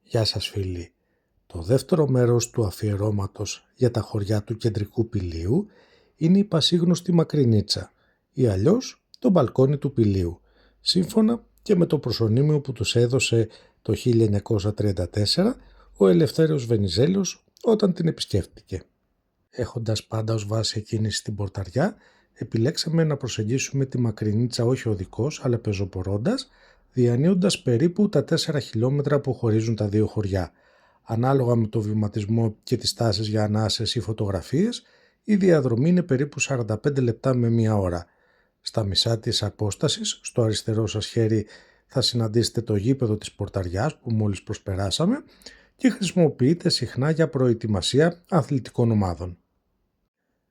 Γεια σας φίλοι. Το δεύτερο μέρος του αφιερώματος για τα χωριά του Κεντρικού Πηλίου είναι η πασίγνωστη Μακρινίτσα ή αλλιώς το μπαλκόνι του Πηλίου, σύμφωνα και με το προσωνύμιο που τους έδωσε το 1934 ο Ελευθέριος Βενιζέλος όταν την επισκέφτηκε. Έχοντας πάντα ως βάση εκκίνηση στην Πορταριά, επιλέξαμε να προσεγγίσουμε τη Μακρινίτσα όχι οδικός αλλά πεζοπορώντας, διανύοντας περίπου τα 4 χιλιόμετρα που χωρίζουν τα δύο χωριά. Ανάλογα με το βηματισμό και τις τάσεις για ανάσες ή φωτογραφίες, η διαδρομή είναι περίπου 45 λεπτά με 1 ώρα. Στα μισά της απόστασης, στο αριστερό σας χέρι, θα συναντήσετε το γήπεδο της Πορταριάς που μόλις προσπεράσαμε και χρησιμοποιείται συχνά για προετοιμασία αθλητικών ομάδων.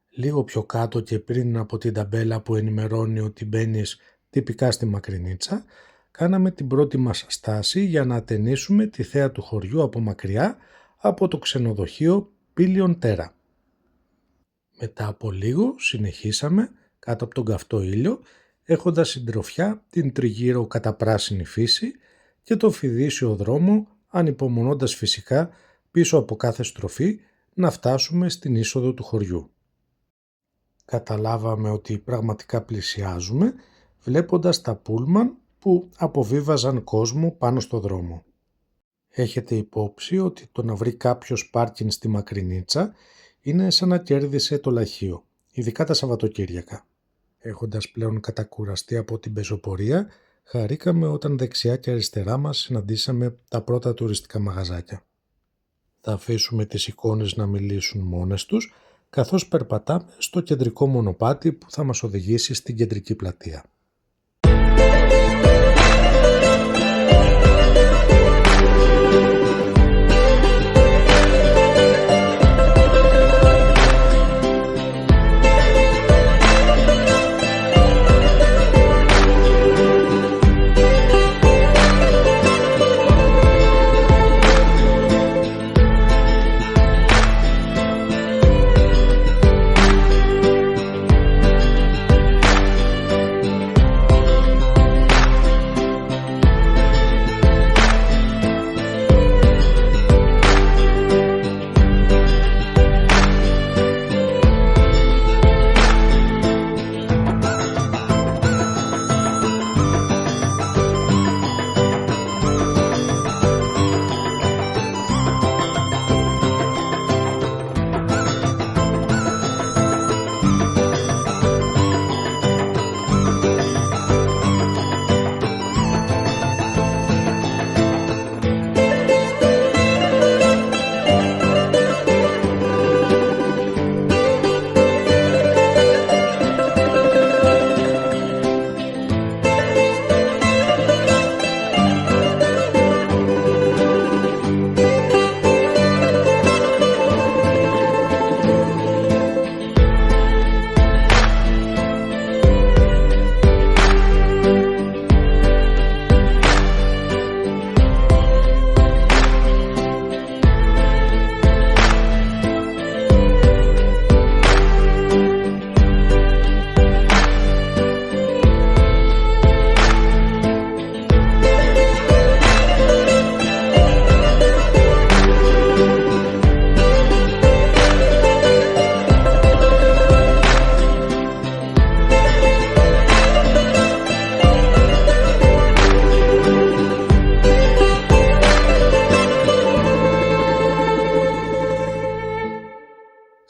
Λίγο πιο κάτω και πριν από την ταμπέλα που ενημερώνει ότι μπαίνεις τυπικά στη Μακρινίτσα, κάναμε την πρώτη μας στάση για να ατενίσουμε τη θέα του χωριού από μακριά από το ξενοδοχείο Πήλιον Τέρα. Μετά από λίγο συνεχίσαμε κάτω από τον καυτό ήλιο, έχοντας συντροφιά την τριγύρω καταπράσινη φύση και το φιδίσιο δρόμο, ανυπομονώντας φυσικά πίσω από κάθε στροφή να φτάσουμε στην είσοδο του χωριού. Καταλάβαμε ότι πραγματικά πλησιάζουμε βλέποντας τα πούλμαν που αποβίβαζαν κόσμο πάνω στο δρόμο. Έχετε υπόψη ότι το να βρει κάποιος πάρκιν στη Μακρινίτσα είναι σαν να κέρδισε το λαχείο, ειδικά τα Σαββατοκύριακα. Έχοντας πλέον κατακουραστεί από την πεζοπορία, χαρήκαμε όταν δεξιά και αριστερά μας συναντήσαμε τα πρώτα τουριστικά μαγαζάκια. Θα αφήσουμε τις εικόνες να μιλήσουν μόνες τους, καθώς περπατάμε στο κεντρικό μονοπάτι που θα μας οδηγήσει στην κεντρική πλατεία.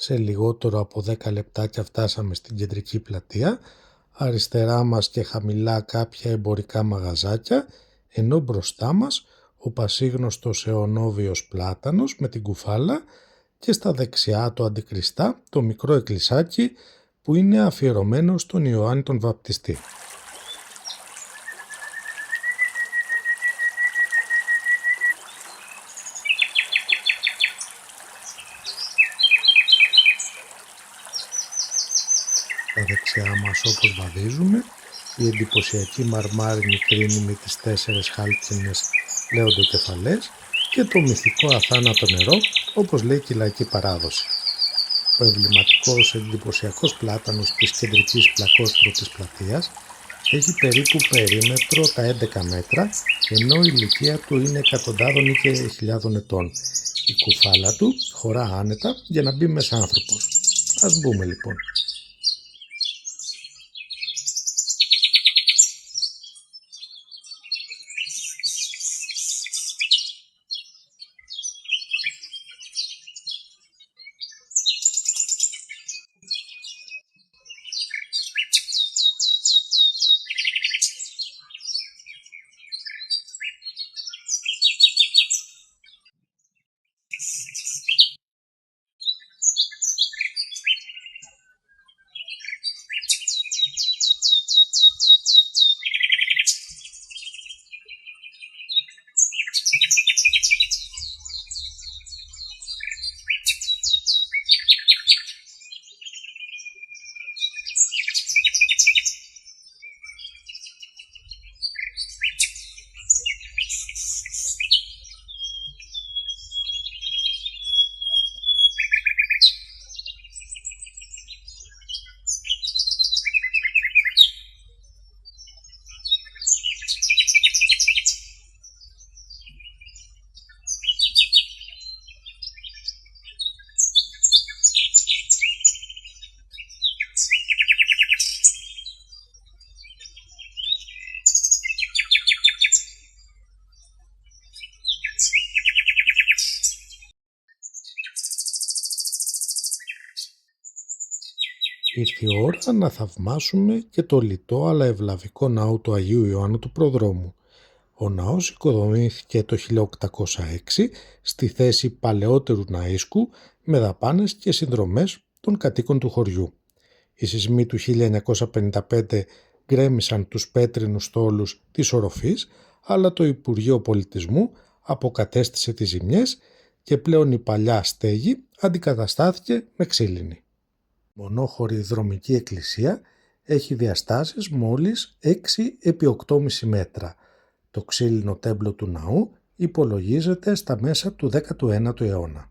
Σε λιγότερο από 10 λεπτάκια φτάσαμε στην κεντρική πλατεία, αριστερά μας και χαμηλά κάποια εμπορικά μαγαζάκια, ενώ μπροστά μας ο πασίγνωστος αιωνόβιος πλάτανος με την κουφάλα και στα δεξιά το αντικριστά το μικρό εκκλησάκι που είναι αφιερωμένο στον Ιωάννη τον Βαπτιστή. Στα δεξιά μας όπως βαδίζουμε, η εντυπωσιακή μαρμάρινη κρίνη με τις 4 χάλκινες λέοντοκεφαλές και το μυθικό αθάνατο νερό, όπως λέει και η λαϊκή παράδοση. Ο εμβληματικός εντυπωσιακός πλάτανος της κεντρικής πλακόστρου της πλατείας Έχει περίπου περίμετρο τα 11 μέτρα, ενώ η ηλικία του είναι εκατοντάδων ή και χιλιάδων ετών. Η κουφάλα του χωρά άνετα για να μπει μέσα άνθρωπος. Ας μπούμε λοιπόν. Ήρθε η ώρα να θαυμάσουμε και το λιτό αλλά ευλαβικό ναό του Αγίου Ιωάννου του Προδρόμου. Ο ναός οικοδομήθηκε το 1806 στη θέση παλαιότερου ναΐσκου με δαπάνες και συνδρομές των κατοίκων του χωριού. Οι σεισμοί του 1955 γκρέμισαν τους πέτρινους στόλους της οροφής, αλλά το Υπουργείο Πολιτισμού αποκατέστησε τις ζημιές και πλέον η παλιά στέγη αντικαταστάθηκε με ξύλινη. Μονόχωρη δρομική εκκλησία έχει διαστάσεις μόλις 6 επί 8,5 μέτρα. Το ξύλινο τέμπλο του ναού υπολογίζεται στα μέσα του 19ου αιώνα.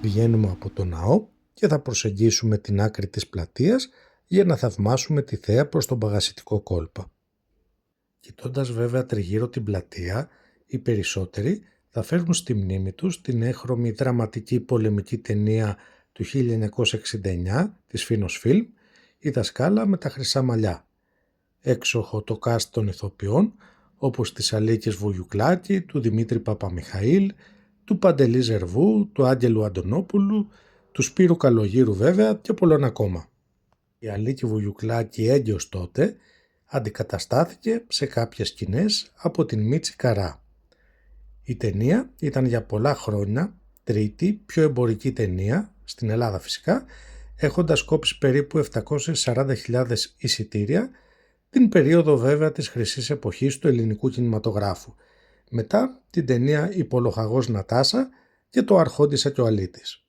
Βγαίνουμε από το ναό και θα προσεγγίσουμε την άκρη της πλατείας για να θαυμάσουμε τη θέα προς τον παγασιτικό κόλπο. Κοιτώντας βέβαια τριγύρω την πλατεία, οι περισσότεροι θα φέρουν στη μνήμη τους την έγχρωμη δραματική πολεμική ταινία του 1969 της Φίνος Φιλμ, «Η δασκάλα με τα χρυσά μαλλιά». Έξοχο το cast των ηθοποιών, όπως της Αλίκης Βουγιουκλάκη, του Δημήτρη Παπαμιχαήλ, του Παντελή Ζερβού, του Άγγελου Αντωνόπουλου, του Σπύρου Καλογύρου βέβαια και πολλών ακόμα. Η Αλίκη Βουγιουκλάκη έγκυος τότε αντικαταστάθηκε σε κάποιες σκηνές από την Μίτση Καρά. Η ταινία ήταν για πολλά χρόνια τρίτη πιο εμπορική ταινία, στην Ελλάδα φυσικά, έχοντας κόψει περίπου 740.000 εισιτήρια, την περίοδο βέβαια της χρυσής εποχής του ελληνικού κινηματογράφου. Μετά την ταινία «Η Πολοχαγός Νατάσα» και «Το Αρχόντισσα και ο Αλήτης».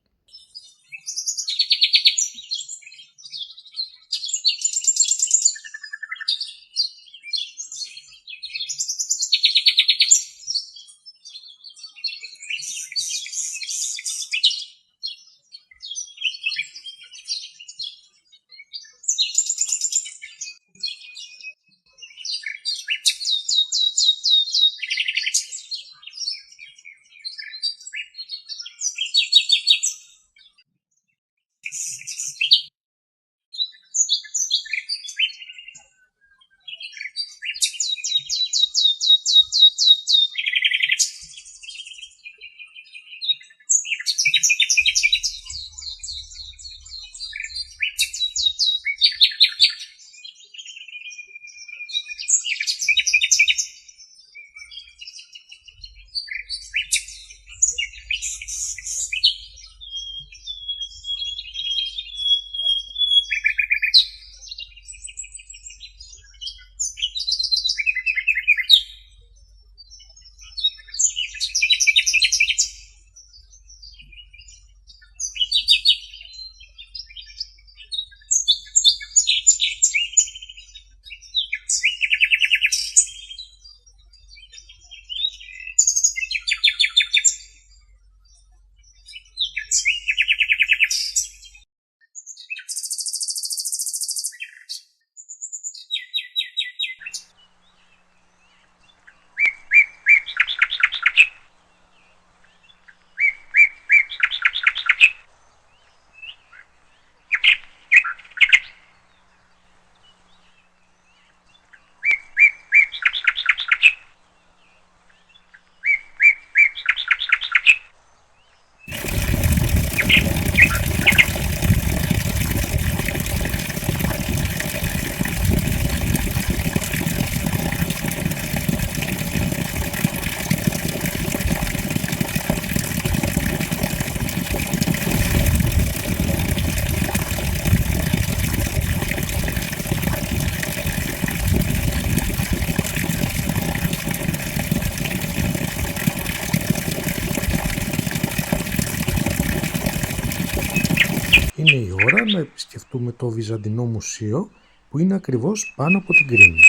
τώρα να επισκεφτούμε το Βυζαντινό Μουσείο που είναι ακριβώς πάνω από την Κρίνη.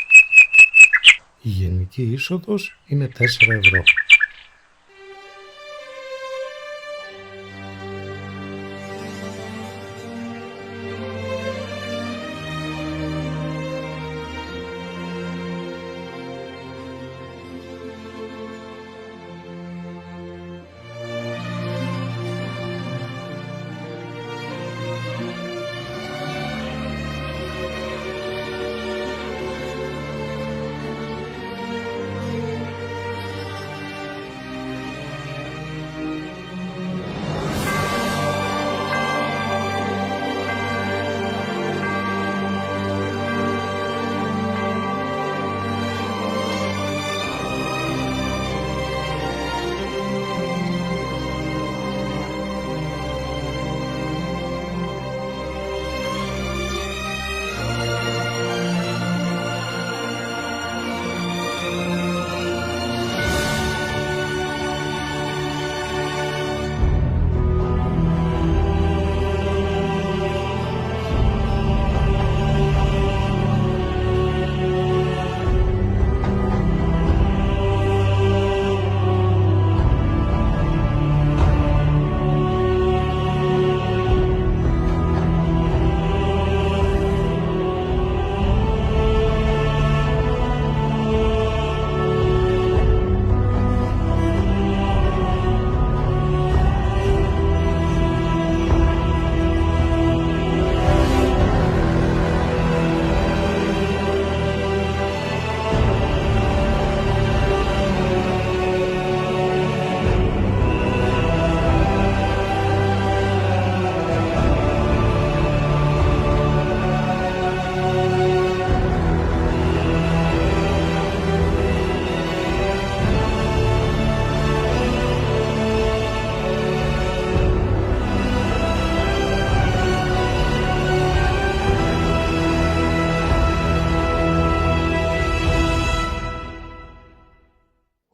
Η γενική είσοδος είναι 4 ευρώ.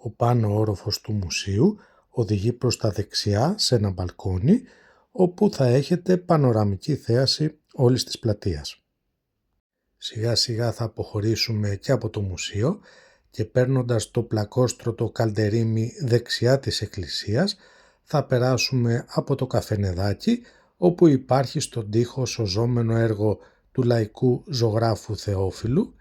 Ο πάνω όροφος του μουσείου οδηγεί προς τα δεξιά σε ένα μπαλκόνι όπου θα έχετε πανοραμική θέαση όλης της πλατείας. Σιγά σιγά θα αποχωρήσουμε και από το μουσείο και παίρνοντας το πλακόστρωτο καλντερίμι δεξιά της εκκλησίας θα περάσουμε από το καφενεδάκι όπου υπάρχει στον τοίχο σωζόμενο έργο του λαϊκού ζωγράφου Θεόφιλου.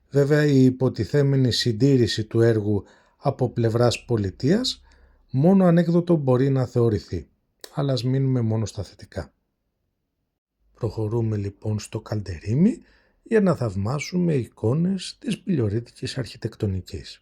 Βέβαια η υποτιθέμενη συντήρηση του έργου από πλευράς πολιτείας μόνο ανέκδοτο μπορεί να θεωρηθεί, αλλά ας μείνουμε μόνο στα θετικά. Προχωρούμε λοιπόν στο καλντερίμι για να θαυμάσουμε εικόνες της πιλιορίτικης αρχιτεκτονικής.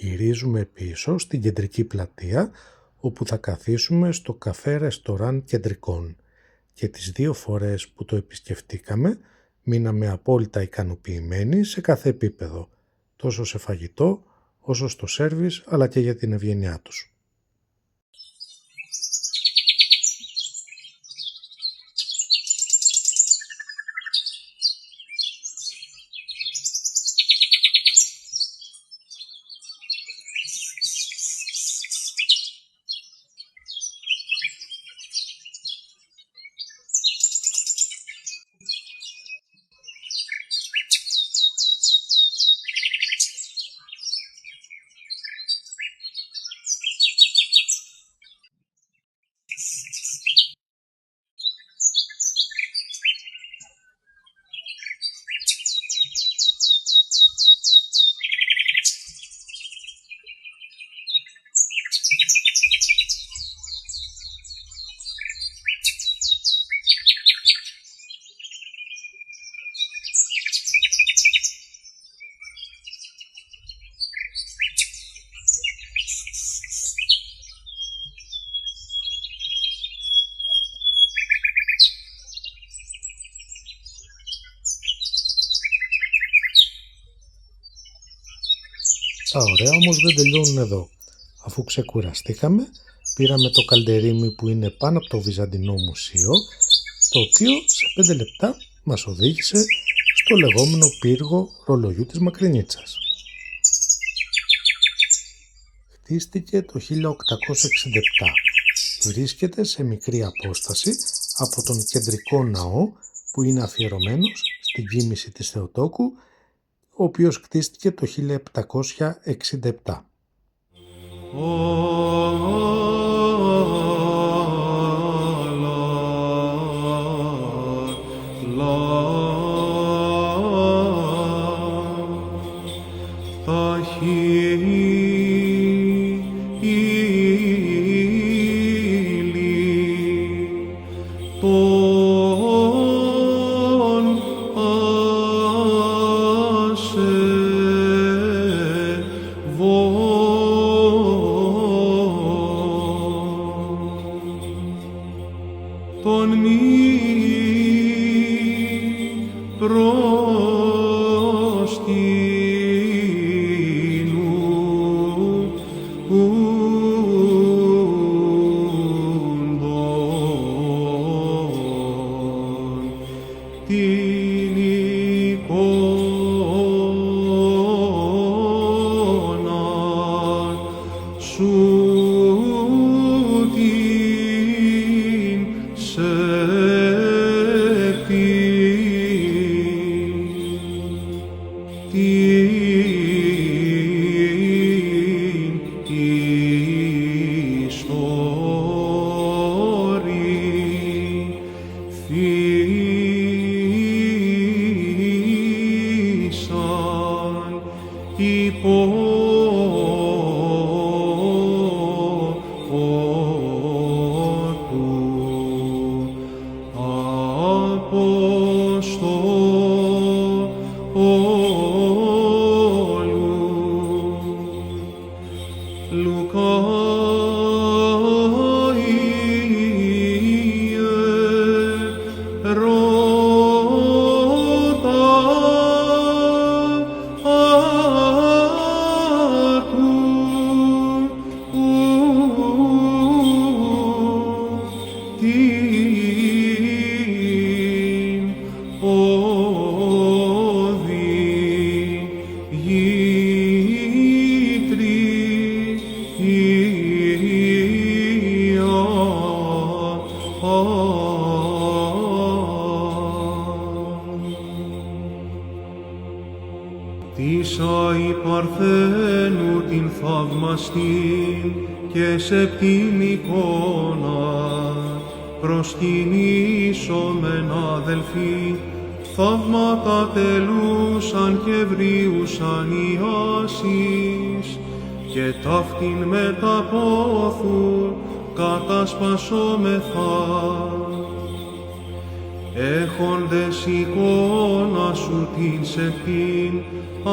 Γυρίζουμε πίσω στην κεντρική πλατεία, όπου θα καθίσουμε στο καφέ ρεστοράν κεντρικών, και τις 2 φορές που το επισκεφτήκαμε μείναμε απόλυτα ικανοποιημένοι σε κάθε επίπεδο, τόσο σε φαγητό όσο στο σέρβις, αλλά και για την ευγένειά τους. Τα ωραία όμως δεν τελειώνουν εδώ. Αφού ξεκουραστήκαμε, πήραμε το καλντερίμι που είναι πάνω από το Βυζαντινό Μουσείο, το οποίο σε 5 λεπτά μας οδήγησε στο λεγόμενο πύργο ρολογιού της Μακρινίτσας. Χτίστηκε το 1867. Βρίσκεται σε μικρή απόσταση από τον κεντρικό ναό που είναι αφιερωμένος στην κοίμηση της Θεοτόκου, ο οποίος κτίστηκε το 1767. Τίσα η Παρθένου την θαυμαστήν και σε πτήν εικόνα προσκυνήσομεν αδελφοί, θαύματα τελούσαν και βρίουσαν οι άσης και ταύτην με τα πόθου κατασπασόμεθα. Έχοντες εικόνα σου την σεπτήν,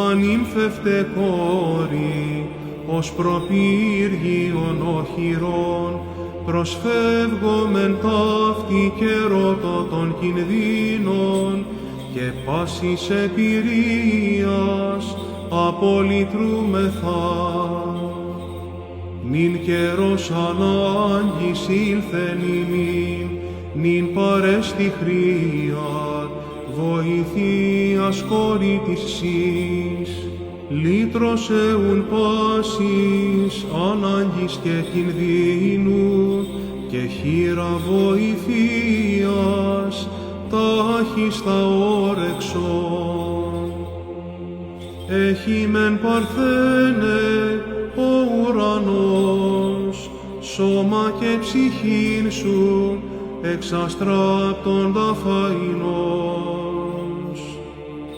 ανήμφευτε κόρη, ως προπύργιον οχυρών, προσφεύγομεν ταύτη και ρώτο των κινδύνων και πάσης εμπειρίας απολυτρούμεθα. Νυν καιρός ανάγκης ήλθεν ημίν, νυν παρέστη χρία, βοηθείας κόρη της σεις, λύτρωσε ουν πάσης ανάγκης και κινδύνου και χείρα βοηθείας τάχιστα όρεξον. Έχει μεν Παρθένε ο ουρανός, σώμα και ψυχήν σου εξαστράπτοντα φαϊνός.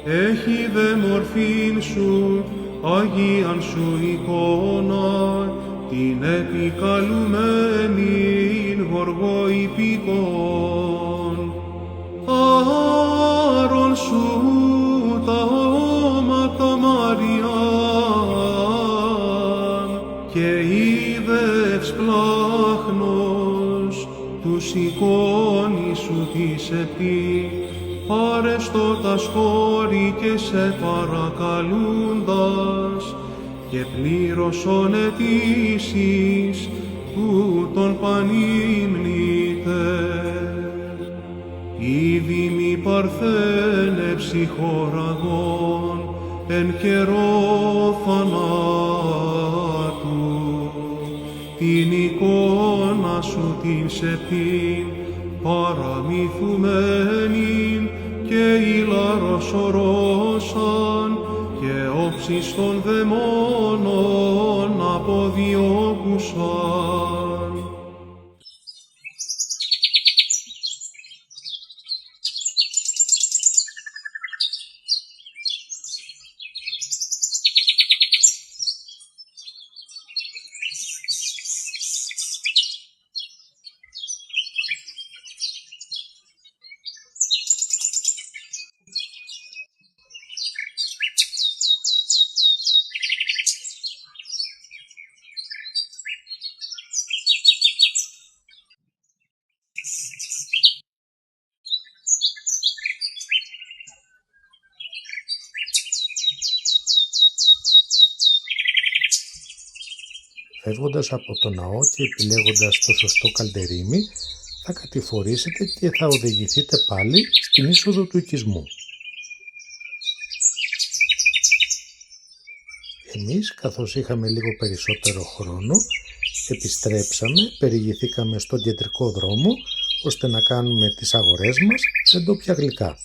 Έχει δε μορφήν σου, Αγίαν σου εικόνα, την επικαλουμένην γοργοϊπικών. Άρων σου τα όματα Μαριάν και είδε ευσπλάχνος τους εικόνη σου της επί, πάρεστο τα σχόρη και σε παρακαλούντας και πλήρωσον αιτήσεις τούτων πανύμνητε. Ήδη μη Παρθένε ψυχοραγών εν καιρό θανάτου, την εικόνα σου την σεπτήν παραμυθουμένην και ηλάρος ορώσαν και όψεις των δαιμόνων αποδιώκουσαν. Φεύγοντας από το ναό και επιλέγοντας το σωστό καλντερίμι, θα κατηφορήσετε και θα οδηγηθείτε πάλι στην είσοδο του οικισμού. Εμείς, καθώς είχαμε λίγο περισσότερο χρόνο, επιστρέψαμε, περιηγηθήκαμε στον κεντρικό δρόμο, ώστε να κάνουμε τις αγορές μας σε ντόπια γλυκά.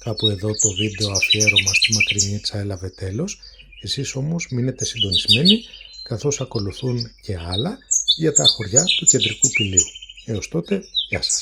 Κάπου εδώ το βίντεο αφιέρωμα στη Μακρινίτσα έλαβε τέλος. Εσείς όμως μείνετε συντονισμένοι, καθώς ακολουθούν και άλλα για τα χωριά του Κεντρικού Πηλίου. Έως τότε, γεια σας.